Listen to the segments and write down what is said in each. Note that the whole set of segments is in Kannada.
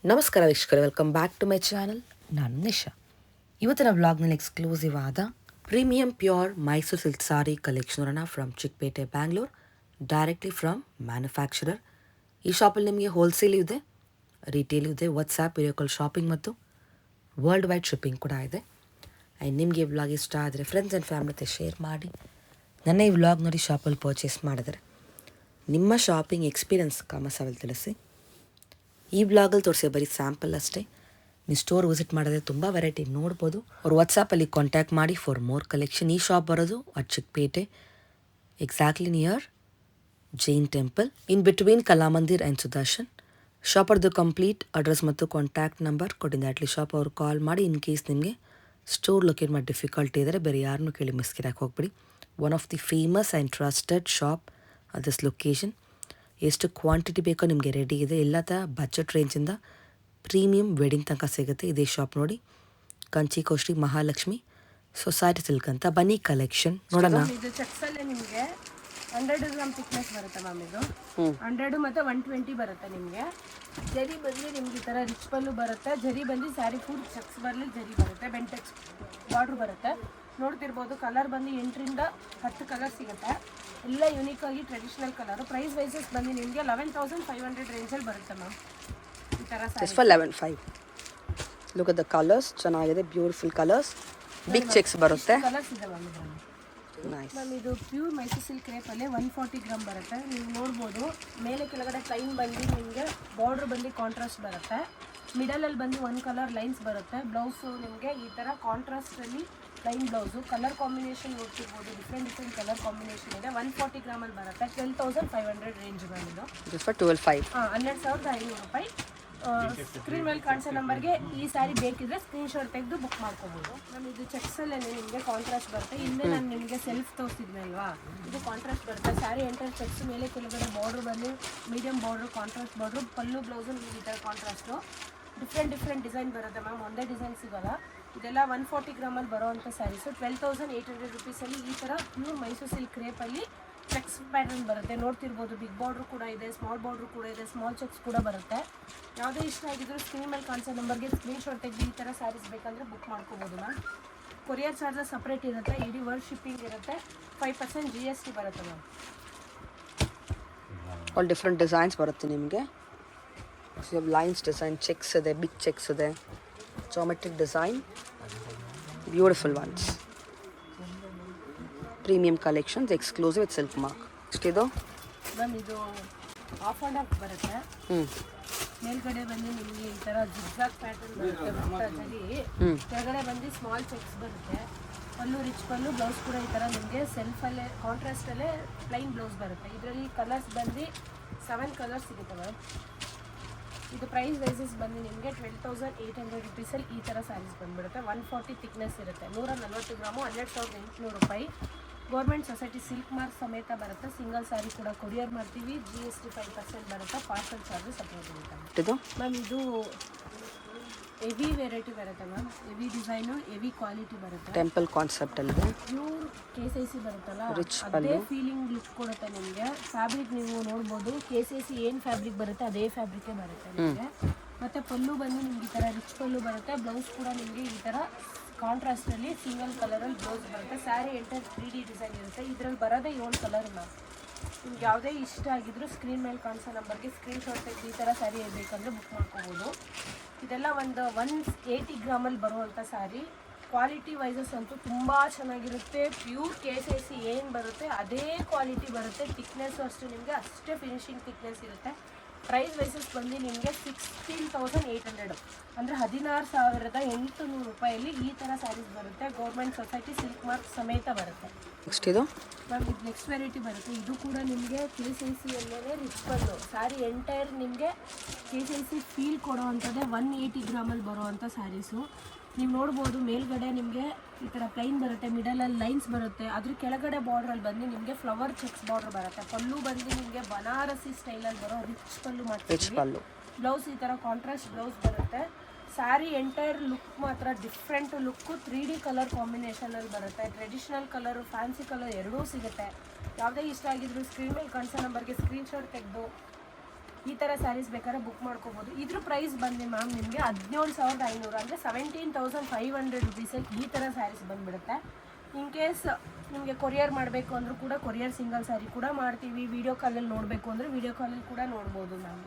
ನಮಸ್ಕಾರ ವೀಕ್ಷಕರೇ, welcome back to my channel. ನಾನು ನಿಶಾ. ಇವತ್ತಿನ ವ್ಲಾಗ್ನಲ್ಲಿ ಎಕ್ಸ್ಕ್ಲೂಸಿವ್ ಆದ premium pure Mysore silk sari collection from Chickpet, Bangalore, directly from manufacturer. ಈ ಶಾಪಲ್ಲಿ ನಿಮಗೆ ಹೋಲ್ಸೇಲ್ ಇದೆ, ರಿಟೇಲ್ ಇದೆ, ವಾಟ್ಸಾಪ್ ವಿಡಿಯೋ ಕಾಲ್ ಶಾಪಿಂಗ್ ಮತ್ತು ವರ್ಲ್ಡ್ ವೈಡ್ ಶಿಪ್ಪಿಂಗ್ ಕೂಡ ಇದೆ. ಆ್ಯಂಡ್ ನಿಮಗೆ ಈ ವ್ಲಾಗ್ ಇಷ್ಟ ಆದರೆ ಫ್ರೆಂಡ್ಸ್ ಆ್ಯಂಡ್ ಫ್ಯಾಮಿಲಿ ಜೊತೆ ಶೇರ್ ಮಾಡಿ. ನನ್ನ ಈ ವ್ಲಾಗ್ ನೋಡಿ ಶಾಪಲ್ಲಿ ಪರ್ಚೇಸ್ ಮಾಡಿದರೆ ನಿಮ್ಮ ಶಾಪಿಂಗ್ ಎಕ್ಸ್ಪೀರಿಯನ್ಸ್ ಕಾಮರ್ಸಲ್ಲಿ ತಿಳಿಸಿ. ಈ ಬ್ಲಾಗಲ್ಲಿ ತೋರಿಸಿ ಬರೀ ಸ್ಯಾಂಪಲ್ ಅಷ್ಟೇ. ನೀವು ಸ್ಟೋರ್ ವಿಸಿಟ್ ಮಾಡಿದ್ರೆ ತುಂಬ ವೆರೈಟಿ ನೋಡ್ಬೋದು. ಅವ್ರು ವಾಟ್ಸಾಪಲ್ಲಿ ಕಾಂಟ್ಯಾಕ್ಟ್ ಮಾಡಿ ಫಾರ್ ಮೋರ್ ಕಲೆಕ್ಷನ್. ಈ ಶಾಪ್ ಬರೋದು at Chickpete, exactly near Jain temple, in between Kalamandir and Sudarshan. ಶಾಪರ್ದು ಕಂಪ್ಲೀಟ್ ಅಡ್ರೆಸ್ ಮತ್ತು ಕಾಂಟ್ಯಾಕ್ಟ್ ನಂಬರ್ ಕೊಟ್ಟಿದ್ದೆ. ಅಟ್ಲೀಸ್ಟ್ ಶಾಪ್ ಅವ್ರು ಕಾಲ್ ಮಾಡಿ ಇನ್ ಕೇಸ್ ನಿಮಗೆ ಸ್ಟೋರ್ ಲೊಕೇಟ್ ಮಾಡಿ ಡಿಫಿಕಲ್ಟಿ ಇದ್ದರೆ ಬೇರೆ ಯಾರನ್ನೂ ಕೇಳಿ ಮಿಸ್ಗಿರಾಕೆ ಹೋಗ್ಬಿಡಿ. One of the famous and trusted shop at this location. ಎಷ್ಟು ಕ್ವಾಂಟಿಟಿ ಬೇಕೋ ನಿಮಗೆ ರೆಡಿ ಇದೆ. ಎಲ್ಲ ಥರ ಬಜೆಟ್ ರೇಂಜಿಂದ ಪ್ರೀಮಿಯಂ ವೆಡ್ಡಿಂಗ್ ತನಕ ಸಿಗುತ್ತೆ ಇದೇ ಶಾಪ್ ನೋಡಿ. ಕಂಚಿ ಕೋಷ್ಟಿ ಮಹಾಲಕ್ಷ್ಮಿ ಸೊಸೈಟಿ ಸಿಲ್ಕ್ ಅಂತ. ಬನ್ನಿ ಕಲೆಕ್ಷನ್ ನೋಡೋಣ. ಇದು ಚೆಕ್ಸಲ್ಲೇ ನಿಮಗೆ 100 ಗ್ರಾಮ್ ಥಿಕ್ನೆಸ್ ಬರುತ್ತೆ ಮ್ಯಾಮ್. ಇದು 100 ಮತ್ತು 120 ಬರುತ್ತೆ ನಿಮಗೆ. ಜರಿ ಬಂದು ನಿಮ್ಗೆ ಈ ಥರ ರಿಚ್ ಪಲ್ಲು ಬರುತ್ತೆ. ಜರಿ ಬಂದು ಸ್ಯಾರಿ ಫುಲ್ ಚೆಕ್ಸ್ ಬರಲಿ ಜರಿ ಬರುತ್ತೆ. ಬೆಂಟೆಕ್ಸ್ ಬಾರ್ಡ್ರ್ ಬರುತ್ತೆ. ನೋಡ್ತಿರ್ಬೋದು ಕಲರ್ ಬಂದು 8ರಿಂದ 10 ಕಲರ್ ಸಿಗುತ್ತೆ. ಎಲ್ಲ ಯೂನಿಕ್ ಆಗಿ ಟ್ರೆಡಿಷನಲ್ ಕಲರು. ಪ್ರೈಸ್ ವೈಸಸ್ ಬಂದು ನಿಮಗೆ 11,500 ರೇಂಜಲ್ಲಿ ಬರುತ್ತೆ ಮ್ಯಾಮ್. ಈ ಥರ just for 11,500. Look at the colours, ಚೆನ್ನಾಗಿದೆ, ಬ್ಯೂಟಿಫುಲ್ ಕಲರ್ಸ್. ಬಿಗ್ ಚೆಕ್ಸ್ ಬರುತ್ತೆ. ಕಲರ್ಸ್ ಇದೆ ಮ್ಯಾಮ್ ಇದರಲ್ಲಿ. ನೈಸ್ ಮ್ಯಾಮ್ ಇದು ಪ್ಯೂರ್ ಮೈಸೂರು ಸಿಲ್ಕ್ ಕ್ರೇಪಲ್ಲಿ 140 ಗ್ರಾಮ್ ಬರುತ್ತೆ. ನೀವು ನೋಡ್ಬೋದು ಮೇಲೆ ಕೆಳಗಡೆ ಲೈನ್ ಬಂದು ನಿಮಗೆ ಬಾರ್ಡ್ರ್ ಬಂದು ಕಾಂಟ್ರಾಸ್ಟ್ ಬರುತ್ತೆ. ಮಿಡಲಲ್ಲಿ ಬಂದು ಒಂದು ಕಲರ್ ಲೈನ್ಸ್ ಬರುತ್ತೆ. ಬ್ಲೌಸು ನಿಮಗೆ ಈ ಥರ ಕಾಂಟ್ರಾಸ್ಟಲ್ಲಿ ಲೈನ್ ಬ್ಲೌಸು. ಕಲರ್ ಕಾಂಬಿನೇಷನ್ ನೋಡ್ತಿರ್ಬೋದು, ಡಿಫ್ರೆಂಟ್ ಕಲರ್ ಕಾಂಬಿನೇಷನ್ ಇದೆ. 140 ಗ್ರಾಮಲ್ಲಿ ಬರುತ್ತೆ. 12,500 ರೇಂಜ್ ಮ್ಯಾಮ್ ಇದು. Just for 12,500. 12,500 ರೂಪಾಯಿ. ಸ್ಕ್ರೀನ್ ಮೇಲೆ ಕಾಣಿಸೋ ನಂಬರ್ಗೆ ಈ ಸ್ಯಾರಿ ಬೇಕಿದ್ರೆ ಸ್ಕ್ರೀನ್ಶಾಟ್ ತೆಗೆದು ಬುಕ್ ಮಾಡ್ಕೋಬೋದು. ನಾನು ಇದು ಚೆಕ್ಸಲ್ಲೇ ನಿಮಗೆ ಕಾಂಟ್ರಾಸ್ಟ್ ಬರುತ್ತೆ. ಹಿಂದೆ ನಾನು ನಿಮಗೆ ಸೆಲ್ಫ್ ತೋರಿಸಿದ್ದೆ ಅಲ್ವಾ, ಇದು ಕಾಂಟ್ರಾಸ್ಟ್ ಬರುತ್ತೆ. ಸ್ಯಾರಿ ಎಂಟರ್ ಚೆಕ್ಸ್ ಮೇಲೆ ಕೆಳಗಡೆ ಬಾರ್ಡ್ರ್ ಬಂದು ಮೀಡಿಯಂ ಬಾರ್ಡ್ರು, ಕಾಂಟ್ರಾಸ್ಟ್ ಬಾರ್ಡ್ರು, ಪಲ್ಲು ಬ್ಲೌಸು ನಿಮಗೆ ಈ ಥರ ಕಾಂಟ್ರಾಸ್ಟು. ಡಿಫ್ರೆಂಟ್ ಡಿಸೈನ್ ಬರುತ್ತೆ ಮ್ಯಾಮ್, ಒಂದೇ ಡಿಸೈನ್ ಸಿಗೋಲ್ಲ. ಇದೆಲ್ಲ 140 ಗ್ರಾಮಲ್ಲಿ ಬರೋವಂಥ ಸ್ಯಾರೀಸು. 12,800 ರುಪೀಸಲ್ಲಿ ಈ ಥರ ಪ್ಯೂರ್ ಮೈಸೂರು ಸಿಲ್ಕ್ ಕ್ರೇಪಲ್ಲಿ ಚೆಕ್ಸ್ ಪ್ಯಾಟರ್ನ್ ಬರುತ್ತೆ. ನೋಡ್ತಿರ್ಬೋದು ಬಿಗ್ ಬಾರ್ಡ್ರು ಕೂಡ ಇದೆ, ಸ್ಮಾಲ್ ಬಾರ್ಡ್ರು ಕೂಡ ಇದೆ, ಸ್ಮಾಲ್ ಚೆಕ್ಸ್ ಕೂಡ ಬರುತ್ತೆ. ಯಾವುದೇ ಇಷ್ಟ ಆಗಿದ್ರು ಸ್ಕ್ರೀನ್ ಮೇಲೆ ಕಾಣಿಸೋ ನಂಬರ್ಗೆ ಸ್ಕ್ರೀನ್ಶಾಟ್ ತೆಗೆದು ಈ ಥರ ಸ್ಯಾರೀಸ್ ಬೇಕಂದರೆ ಬುಕ್ ಮಾಡ್ಕೋಬೋದು ಮ್ಯಾಮ್. ಕೊರಿಯರ್ ಚಾರ್ಜಸ್ ಸಪ್ರೇಟ್ ಇರುತ್ತೆ. ಇಡೀ ವರ್ಲ್ಡ್ ಶಿಪ್ಪಿಂಗ್ ಇರುತ್ತೆ. 5% GST ಬರುತ್ತೆ ಮ್ಯಾಮ್. ಆಲ್ ಡಿಫ್ರೆಂಟ್ ಡಿಸೈನ್ಸ್ ಬರುತ್ತೆ ನಿಮಗೆ. ಲೈನ್ಸ್ ಡಿಸೈನ್, ಚೆಕ್ಸ್ ಇದೆ, ಬಿಗ್ ಚೆಕ್ಸ್ ಇದೆ, geometric design, beautiful ones. Premium collections, exclusive with silk mark. ಎಷ್ಟಿದು ಮ್ಯಾಮ್? ಇದು ಆಫ್ ಆ್ಯಂಡ್ ಆಫ್ ಬರುತ್ತೆ. ಮೇಲ್ಗಡೆ ಬಂದು ನಿಮಗೆ ಈ ಥರ ಜಿಗ್ಜಾಗ್ ಪ್ಯಾಟರ್ನ್ ಬರುತ್ತೆ. ಕೆಳಗಡೆ ಬಂದು ಸ್ಮಾಲ್ ಚೆಕ್ಸ್ ಬರುತ್ತೆ. ಪಲ್ಲು ರಿಚ್ ಪಲ್ಲು, ಬ್ಲೌಸ್ ಕೂಡ ಈ ಥರ ನಿಮಗೆ ಸೆಲ್ಫಲ್ಲೇ ಕಾಂಟ್ರಾಸ್ಟಲ್ಲೇ ಪ್ಲೈನ್ ಬ್ಲೌಸ್ ಬರುತ್ತೆ. ಇದರಲ್ಲಿ ಕಲರ್ಸ್ ಬಂದು 7 ಕಲರ್ಸ್ ಸಿಗುತ್ತೆ ಮ್ಯಾಮ್. ಇದು ಪ್ರೈಸ್ ವೈಸಸ್ ಬಂದು ನಿಮಗೆ 12,800 ರುಪೀಸಲ್ಲಿ ಈ ಥರ ಸ್ಯಾರೀಸ್ ಬಂದುಬಿಡುತ್ತೆ. 140 ಥಿಕ್ನೆಸ್ ಇರುತ್ತೆ. 140 ಗ್ರಾಮು 12,800 ರೂಪಾಯಿ. ಗೌರ್ಮೆಂಟ್ ಸೊಸೈಟಿ ಸಿಲ್ಕ್ ಮಾರ್ಕ್ ಸಮೇತ ಬರುತ್ತೆ. ಸಿಂಗಲ್ ಸ್ಯಾರಿ ಕೂಡ ಕೊರಿಯರ್ ಮಾಡ್ತೀವಿ. GST 5% ಬರುತ್ತೆ. ಪಾರ್ಸಲ್ ಚಾರ್ಜಸ್ ಸಪ್ರೇಟ್ ಇರುತ್ತೆ ಮ್ಯಾಮ್. ಇದು ಹೆವಿ ವೆರೈಟಿ ಬರುತ್ತೆ ma'am. Heavy design, heavy quality ಬರುತ್ತೆ. ಟೆಂಪಲ್ ಕಾನ್ಸೆಪ್ಟ್ ಅಲ್ಲಿದೆ. ಪ್ಯೂರ್ KCC ಬರುತ್ತಲ್ಲ, ರಿಚ್ ಅದೇ ಫೀಲಿಂಗ್ ಲುಕ್ ಕೊಡುತ್ತೆ ನಿಮಗೆ. ಫ್ಯಾಬ್ರಿಕ್ ನೀವು ನೋಡ್ಬೋದು, KCC ಏನು ಫ್ಯಾಬ್ರಿಕ್ ಬರುತ್ತೆ ಅದೇ ಫ್ಯಾಬ್ರಿಕೇ ಬರುತ್ತೆ ನಿಮಗೆ. ಮತ್ತು ಪಲ್ಲು ಬಂದು ನಿಮ್ಗೆ ಈ ಥರ ರಿಚ್ ಪಲ್ಲು ಬರುತ್ತೆ. ಬ್ಲೌಸ್ ಕೂಡ ನಿಮಗೆ ಈ ಥರ ಕಾಂಟ್ರಾಸ್ಟಲ್ಲಿ ಸಿಂಗಲ್ ಕಲರಲ್ಲಿ ಬ್ಲೌಸ್ ಬರುತ್ತೆ. ಸ್ಯಾರಿ ಎಂಟರ್ 3D ಡಿಸೈನ್ ಇರುತ್ತೆ. ಇದರಲ್ಲಿ ಬರೋದೇ 7 ಕಲರ್ ಮ್ಯಾಮ್. ನಿಮ್ಗೆ ಯಾವುದೇ ಇಷ್ಟ ಆಗಿದ್ರು ಸ್ಕ್ರೀನ್ ಮೇಲೆ ಕಾಣಿಸೋ ನಂಬರ್ಗೆ ಸ್ಕ್ರೀನ್ಶಾಟ್ ತೆಗೆದು ಈ ಥರ ಸ್ಯಾರಿ ಬೇಕಂದರೆ ಬುಕ್ ಮಾಡ್ಕೋಬೋದು. ಇದೆಲ್ಲ ಒಂದು 180 ಗ್ರಾಮಲ್ಲಿ ಬರುವಂಥ ಸ್ಯಾರಿ. ಕ್ವಾಲಿಟಿ ವೈಸಸ್ ಅಂತೂ ತುಂಬ ಚೆನ್ನಾಗಿರುತ್ತೆ. ಪ್ಯೂರ್ KCC ಏನು ಬರುತ್ತೆ ಅದೇ ಕ್ವಾಲಿಟಿ ಬರುತ್ತೆ. ಥಿಕ್ನೆಸ್ಸು ಅಷ್ಟೇ ನಿಮಗೆ ಅಷ್ಟೇ ಫಿನಿಶಿಂಗ್ ಥಿಕ್ನೆಸ್ ಇರುತ್ತೆ. ಪ್ರೈಸ್ ವೈಸಸ್ ಬಂದು ನಿಮಗೆ 16,800 ಅಂದರೆ 16,800 ರೂಪಾಯಲ್ಲಿ ಈ ಥರ ಸ್ಯಾರೀಸ್ ಬರುತ್ತೆ. ಗೌರ್ಮೆಂಟ್ ಸೊಸೈಟಿ ಸಿಲ್ಕ್ ಮಾರ್ಕ್ ಸಮೇತ ಬರುತ್ತೆ. ನೆಕ್ಸ್ಟ್ ಇದು ಮ್ಯಾಮ್, ಇದು ನೆಕ್ಸ್ಟ್ ವೆರೈಟಿ ಬರುತ್ತೆ. ಇದು ಕೂಡ ನಿಮಗೆ KCC ಅಲ್ಲೇ ರಿಚ್ ಪಲ್ಲು. ಸ್ಯಾರಿ ಎಂಟೈರ್ ನಿಮಗೆ KCC ಫೀಲ್ ಕೊಡೋ ಅಂಥದ್ದೇ 180 ಗ್ರಾಮಲ್ಲಿ ಬರೋವಂಥ ಸ್ಯಾರೀಸು. ನೀವು ನೋಡ್ಬೋದು ಮೇಲ್ಗಡೆ ನಿಮಗೆ ಈ ಥರ ಪ್ಲೈನ್ ಬರುತ್ತೆ. ಮಿಡಲಲ್ಲಿ ಲೈನ್ಸ್ ಬರುತ್ತೆ. ಅದ್ರ ಕೆಳಗಡೆ ಬಾರ್ಡ್ರಲ್ಲಿ ಬಂದು ನಿಮಗೆ ಫ್ಲವರ್ ಚೆಕ್ಸ್ ಬಾರ್ಡ್ರ್ ಬರುತ್ತೆ. ಪಲ್ಲು ಬಂದು ನಿಮಗೆ ಬನಾರಸಿ ಸ್ಟೈಲಲ್ಲಿ ಬರೋ ರಿಚ್ ಪಲ್ಲು ಮಾಡ್ತೀವಿ. ಬ್ಲೌಸ್ ಈ ಥರ ಕಾಂಟ್ರಾಸ್ಟ್ ಬ್ಲೌಸ್ ಬರುತ್ತೆ. ಸ್ಯಾರಿ ಎಂಟೈರ್ ಲುಕ್ ಮಾತ್ರ ಡಿಫ್ರೆಂಟ್ ಲುಕ್ಕು. 3D ಕಲರ್ ಕಾಂಬಿನೇಷನಲ್ಲಿ ಬರುತ್ತೆ. ಟ್ರೆಡಿಷ್ನಲ್ ಕಲರು, ಫ್ಯಾನ್ಸಿ ಕಲರ್ ಎರಡೂ ಸಿಗುತ್ತೆ. ಯಾವುದೇ ಇಷ್ಟ ಆಗಿದ್ರು ಸ್ಕ್ರೀನ್ ಮೇಲೆ ಕಾಣಿಸೋ ನಂಬರ್ಗೆ ಸ್ಕ್ರೀನ್ಶಾಟ್ ತೆಗೆದು ಈ ಥರ ಸ್ಯಾರೀಸ್ ಬೇಕಾದ್ರೆ ಬುಕ್ ಮಾಡ್ಕೋಬೋದು. ಇದ್ರ ಪ್ರೈಸ್ ಬಂದು ಮ್ಯಾಮ್ ನಿಮಗೆ 17,500 ಅಂದರೆ 17,500 ರುಪೀಸಲ್ಲಿ ಈ ಥರ ಸ್ಯಾರೀಸ್ ಬಂದುಬಿಡುತ್ತೆ. ಇನ್ ಕೇಸ್ ನಿಮಗೆ ಕೊರಿಯರ್ ಮಾಡಬೇಕು ಅಂದರೂ ಕೂಡ ಕೊರಿಯರ್ ಸಿಂಗಲ್ ಸ್ಯಾರಿ ಕೂಡ ಮಾಡ್ತೀವಿ. ವೀಡಿಯೋ ಕಾಲಲ್ಲಿ ನೋಡಬೇಕು ಅಂದರೆ ವೀಡಿಯೋ ಕಾಲಲ್ಲಿ ಕೂಡ ನೋಡ್ಬೋದು ಮ್ಯಾಮ್.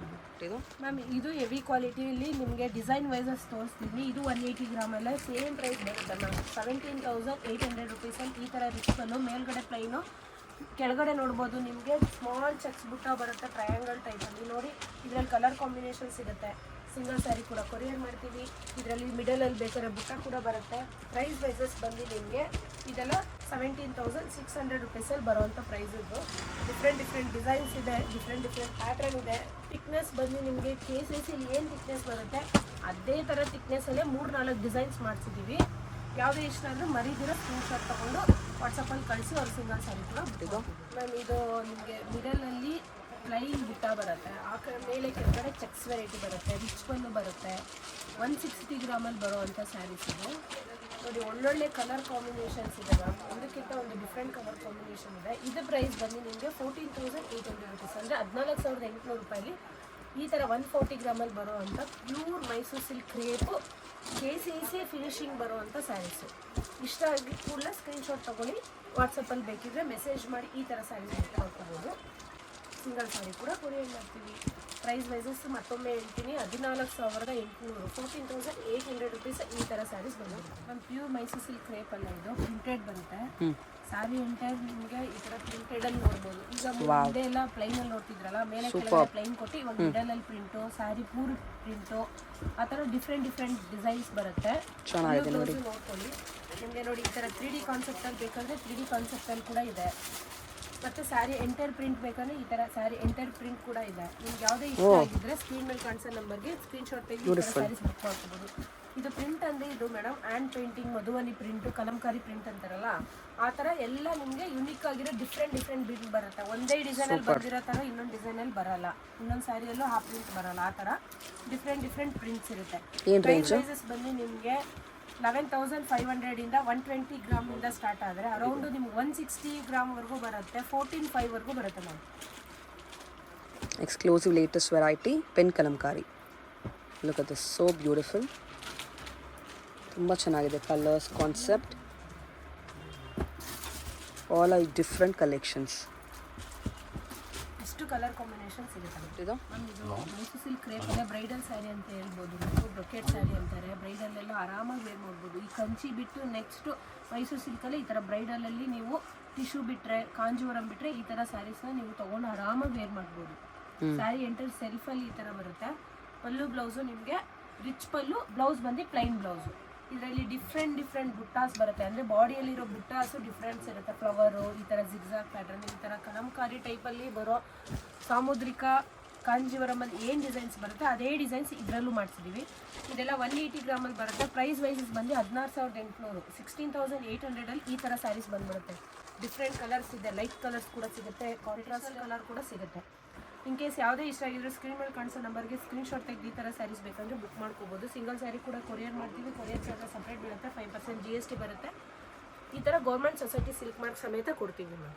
ಮ್ಯಾಮ್ ಇದು ಹೆವಿ ಕ್ವಾಲಿಟಿಯಲ್ಲಿ ನಿಮಗೆ ಡಿಸೈನ್ ವೈಸಸ್ ತೋರಿಸ್ತೀನಿ. ಇದು 180 ಗ್ರಾಮಲ್ಲೇ ಸೇಮ್ ಪ್ರೈಸ್ ಬರುತ್ತೆ ಮ್ಯಾಮ್. 17,800 ರುಪೀಸಲ್ಲಿ ಈ ಥರ ರಿಚ್ ಪಲ್ಲು, ಮೇಲ್ಗಡೆ ಪ್ಲೈನು, ಕೆಳಗಡೆ ನೋಡ್ಬೋದು ನಿಮಗೆ ಸ್ಮಾಲ್ ಚೆಕ್ಸ್ ಬುಟ್ಟ ಬರುತ್ತೆ ಟ್ರಯಾಂಗಲ್ ಟೈಪಲ್ಲಿ. ನೋಡಿ ಇದರಲ್ಲಿ ಕಲರ್ ಕಾಂಬಿನೇಷನ್ ಸಿಗುತ್ತೆ. ಸಿಂಗಲ್ ಸ್ಯಾರಿ ಕೂಡ ಕೊರಿಯರ್ ಮಾಡ್ತೀವಿ. ಇದರಲ್ಲಿ ಮಿಡಲಲ್ಲಿ ಬೇಕಾದ್ರೆ ಬುಟ್ಟ ಕೂಡ ಬರುತ್ತೆ. ಪ್ರೈಸ್ ವೈಸಸ್ ಬಂದು ನಿಮಗೆ ಇದೆಲ್ಲ 17,600 ರುಪೀಸಲ್ಲಿ ಬರುವಂಥ ಪ್ರೈಸ್. ಇದು ಡಿಫ್ರೆಂಟ್ ಡಿಸೈನ್ಸ್ ಇದೆ, ಡಿಫ್ರೆಂಟ್ ಪ್ಯಾಟ್ರನ್ ಇದೆ. ಥಿಕ್ನೆಸ್ ಬಂದು ನಿಮಗೆ KCCಲಿ ಏನು ಥಿಕ್ನೆಸ್ ಬರುತ್ತೆ ಅದೇ ಥರ ಥಿಕ್ನೆಸ್ಸಲ್ಲೇ 3-4 ಡಿಸೈನ್ಸ್ ಮಾಡಿಸಿದ್ದೀವಿ. ಯಾವುದೇ ಇಷ್ಟ ಅಂದರೆ ಮರಿದಿರೋ ಸ್ಕ್ರೀನ್ಶಾಟ್ ತೊಗೊಂಡು ವಾಟ್ಸಪ್ಪಲ್ಲಿ ಕಳಿಸಿ ಅವ್ರು ಸಿಂಗಲ್ ಸ್ಯಾರಿ ಕೂಡ ಬಿಟ್ಟಿದ್ದು ಮ್ಯಾಮ್. ಇದು ನಿಮಗೆ ಮಿಡಲಲ್ಲಿ ಪ್ಲೈನ್ ಬುಟ್ಟ ಬರುತ್ತೆ, ಮೇಲೆ ಕೆಳಗಡೆ ಚೆಕ್ಸ್ ವೆರೈಟಿ ಬರುತ್ತೆ, ರಿಚ್ ಪಲ್ಲು ಬರುತ್ತೆ. 160 ಗ್ರಾಮಲ್ಲಿ ಬರುವಂಥ ಸ್ಯಾರೀಸ್ ಇದು. ನೋಡಿ ಒಳ್ಳೊಳ್ಳೆ ಕಲರ್ ಕಾಂಬಿನೇಷನ್ಸ್ ಇದೆ ಮ್ಯಾಮ್. ಒಂದಕ್ಕಿಂತ ಒಂದು ಡಿಫ್ರೆಂಟ್ ಕಲರ್ ಕಾಂಬಿನೇಷನ್ ಇದೆ. ಇದು ಪ್ರೈಸ್ ಬಂದು ನಿಮಗೆ 14,800 ರುಪೀಸ್ ಅಂದರೆ 14,800 ರೂಪಾಯಲ್ಲಿ ಈ ಥರ 140 ಗ್ರಾಮಲ್ಲಿ ಬರುವಂಥ pure Mysore silk crepe KCC finishing ಬರುವಂಥ ಸ್ಯಾರೀಸು. ಇಷ್ಟ ಆಗಿ ಕೂಡಲೇ ಸ್ಕ್ರೀನ್ಶಾಟ್ ತೊಗೊಳ್ಳಿ, ವಾಟ್ಸಪ್ಪಲ್ಲಿ ಬೇಕಿದ್ರೆ ಮೆಸೇಜ್ ಮಾಡಿ ಈ ಥರ ಸ್ಯಾರೀಸ್ ಬುಕ್ ಮಾಡ್ಕೋಬೋದು. ಸಿಂಗಲ್ ಸ್ಯಾರಿ ಕೂಡ ಕೊರಿಯರ್ ಮಾಡ್ತೀವಿ. ಪ್ರೈಸ್ ವೈಸಸ್ ಮತ್ತೊಮ್ಮೆ ಹೇಳ್ತೀನಿ, 14,800 14,800 ರುಪೀಸ್ ಈ ಥರ ಸ್ಯಾರೀಸ್ ಬಂದಿರುತ್ತೆ. ನಮ್ಮ ಪ್ಯೂರ್ ಮೈಸೂರು ಸಿಲ್ಕ್ ಕ್ರೇಪಲ್ಲ, ಇದು ಪ್ರಿಂಟೆಡ್ ಬರುತ್ತೆ. ಸ್ಯಾರಿ ಎಂಟೈರ್ ನಿಮಗೆ ಈ ಥರ ಪ್ರಿಂಟೆಡಲ್ಲಿ ನೋಡ್ಬೋದು. ಈಗ ಮುಂದೆ ಎಲ್ಲ ಪ್ಲೈನಲ್ಲಿ ನೋಡ್ತಿದ್ರಲ್ಲ, ಮೇಲೆ ಕೆಳಗಡೆ ಪ್ಲೈನ್ ಕೊಟ್ಟು ಇವಾಗ ಮಿಡಲಲ್ಲಿ ಪ್ರಿಂಟು, ಸ್ಯಾರಿ ಪೂರ್ ಪ್ರಿಂಟು, ಆ ಥರ ಡಿಫ್ರೆಂಟ್ ಡಿಸೈನ್ಸ್ ಬರುತ್ತೆ. ನೋಡ್ಕೊಳ್ಳಿ ನಿಮಗೆ. ನೋಡಿ ಈ ಥರ 3D ಕಾನ್ಸೆಪ್ಟಲ್ಲಿ ಬೇಕಂದರೆ 3D ಕಾನ್ಸೆಪ್ಟಲ್ಲಿ ಕೂಡ ಇದೆ. ಮತ್ತು ಸ್ಯಾರಿ ಎಂಟೈರ್ ಪ್ರಿಂಟ್ ಬೇಕಂದರೆ ಈ ಥರ ಸ್ಯಾರಿ ಎಂಟೈರ್ ಪ್ರಿಂಟ್ ಕೂಡ ಇದೆ. ನಿಮ್ಗೆ ಯಾವುದೇ ಇಷ್ಟ ಆಗಿದ್ರೆ ಸ್ಕ್ರೀನ್ ಮೇಲೆ ಕಾಣಿಸೋ ನಂಬರ್ಗೆ ಸ್ಕ್ರೀನ್ಶಾಟ್ ತೆಗೆದು ಸ್ಯಾರೀಸ್ ಬುಕ್ ಮಾಡ್ಕೋಬೋದು. ಇದು ಪ್ರಿಂಟ್ ಅಂದರೆ ಇದು madam hand painting, Madhubani print, Kalamkari print ಅಂತಾರಲ್ಲ ಆ ಥರ ಎಲ್ಲ ನಿಮಗೆ ಯುನಿಕ್ ಆಗಿರೋ ಡಿಫ್ರೆಂಟ್ ಪ್ರಿಂಟ್ ಬರುತ್ತೆ. ಒಂದೇ ಡಿಸೈನಲ್ಲಿ ಬಂದಿರೋ ಥರ ಇನ್ನೊಂದು ಡಿಸೈನಲ್ಲಿ ಬರಲ್ಲ, ಇನ್ನೊಂದು ಸ್ಯಾರಿಯಲ್ಲೂ ಆ ಪ್ರಿಂಟ್ ಬರಲ್ಲ. ಆ ಥರ ಡಿಫ್ರೆಂಟ್ ಪ್ರಿಂಟ್ಸ್ ಇರುತ್ತೆ. ಪ್ರೈಸಸ್ ಬಂದು ನಿಮಗೆ 11,500 ಇಂದ 120 ಗ್ರಾಮಿಂದ ಸ್ಟಾರ್ಟ್ ಆದರೆ ಅರೌಂಡು ನಿಮ್ಗೆ 160 ಗ್ರಾಮ್ವರೆಗೂ ಬರುತ್ತೆ, 14,500 ಬರುತ್ತೆ ma'am. Exclusive latest variety pen kalamkari. Look at this, so beautiful. ತುಂಬ ಚೆನ್ನಾಗಿದೆ colours concept. All are different collections. ಎಷ್ಟು ಕಲರ್ ಕಾಂಬಿನೇಷನ್ ಸಿಗುತ್ತೆ ಇದು ಮ್ಯಾಮ್. ಇದು ಮೈಸೂರು ಸಿಲ್ಕ್ ಕ್ರೇಪಲ್ಲೇ ಬ್ರೈಡಲ್ ಸ್ಯಾರಿ ಅಂತ ಹೇಳ್ಬೋದು. ನೀವು ಬ್ರೊಕೆಟ್ ಸ್ಯಾರಿ ಅಂತಾರೆ. ಬ್ರೈಡಲ್ಲೆಲ್ಲ ಆರಾಮಾಗಿ ವೇರ್ ಮಾಡ್ಬೋದು. ಈ ಕಂಚಿ ಬಿಟ್ಟು ನೆಕ್ಸ್ಟು ಮೈಸೂರು ಸಿಲ್ಕಲ್ಲಿ ಈ ಥರ ಬ್ರೈಡಲಲ್ಲಿ ನೀವು ಟಿಶ್ಯೂ ಬಿಟ್ಟರೆ, ಕಾಂಜೀವರಂ ಬಿಟ್ಟರೆ ಈ ಥರ ಸ್ಯಾರೀಸ್ನ ನೀವು ತೊಗೊಂಡು ಆರಾಮಾಗಿ ವೇರ್ ಮಾಡ್ಬೋದು. ಸ್ಯಾರಿ ಎಂಟರ್ ಸೆಲ್ಫಲ್ಲಿ ಈ ಥರ ಬರುತ್ತೆ. ಪಲ್ಲು ಬ್ಲೌಸು ನಿಮಗೆ ರಿಚ್ ಪಲ್ಲು, ಬ್ಲೌಸ್ ಬಂದು ಪ್ಲೈನ್ ಬ್ಲೌಸು. ಇದರಲ್ಲಿ ಡಿಫ್ರೆಂಟ್ ಬುಟ್ಟಾಸ್ ಬರುತ್ತೆ. ಅಂದರೆ ಬಾಡಿಯಲ್ಲಿರೋ ಬುಟ್ಟಾಸು ಡಿಫ್ರೆನ್ಸ್ ಇರುತ್ತೆ. ಫ್ಲವರು, ಈ ಥರ ಜಿಗ್ಜಾಗ್ ಪ್ಯಾಟರ್ನ್, ಈ ಥರ ಕಲಂಕಾರಿ ಟೈಪಲ್ಲಿ ಬರೋ ಸಾಮುದ್ರಿಕ ಕಾಂಜೀವರಮಲ್ಲಿ ಏನು ಡಿಸೈನ್ಸ್ ಬರುತ್ತೆ ಅದೇ ಡಿಸೈನ್ಸ್ ಇದರಲ್ಲೂ ಮಾಡಿಸಿದ್ದೀವಿ. ಇದೆಲ್ಲ 180 ಗ್ರಾಮಲ್ಲಿ ಬರುತ್ತೆ. ಪ್ರೈಸ್ ವೈಸಸ್ ಬಂದು 16,800 16,800ಅಲ್ಲಿ ಈ ಥರ ಸ್ಯಾರೀಸ್ ಬಂದುಬಿಡುತ್ತೆ. ಡಿಫ್ರೆಂಟ್ ಕಲರ್ಸ್ ಇದೆ, ಲೈಟ್ ಕಲರ್ಸ್ ಕೂಡ ಸಿಗುತ್ತೆ, ಕಾಂಟ್ರಾಸ್ಟ್ ಕಲರ್ ಕೂಡ ಸಿಗುತ್ತೆ. ಇನ್ ಕೇಸ್ ಯಾವುದೇ ಇಷ್ಟ ಆಗಿದ್ರೆ ಸ್ಕ್ರೀನ್ ಮೇಲೆ ಕಾಣಿಸೋ ನಂಬರ್ಗೆ ಸ್ಕ್ರೀನ್ಶಾಟ್ ತೆಗೆದು ಈ ಥರ ಸ್ಯಾರೀಸ್ ಬೇಕಂದರೆ ಬುಕ್ ಮಾಡ್ಕೋಬೋದು. ಸಿಂಗಲ್ ಸ್ಯಾರಿ ಕೂಡ ಕೊರಿಯರ್ ಮಾಡ್ತೀವಿ. ಕೊರಿಯರ್ ಚಾರ್ಜ್ ಸಪ್ರೇಟ್ ಬೀಳುತ್ತೆ, 5% GST ಬರುತ್ತೆ. ಈ ಥರ ಗೌರ್ಮೆಂಟ್ ಸೊಸೈಟಿ ಸಿಲ್ಕ್ ಮಾರ್ಕ್ ಸಮೇತ ಕೊಡ್ತೀವಿ ಮ್ಯಾಮ್.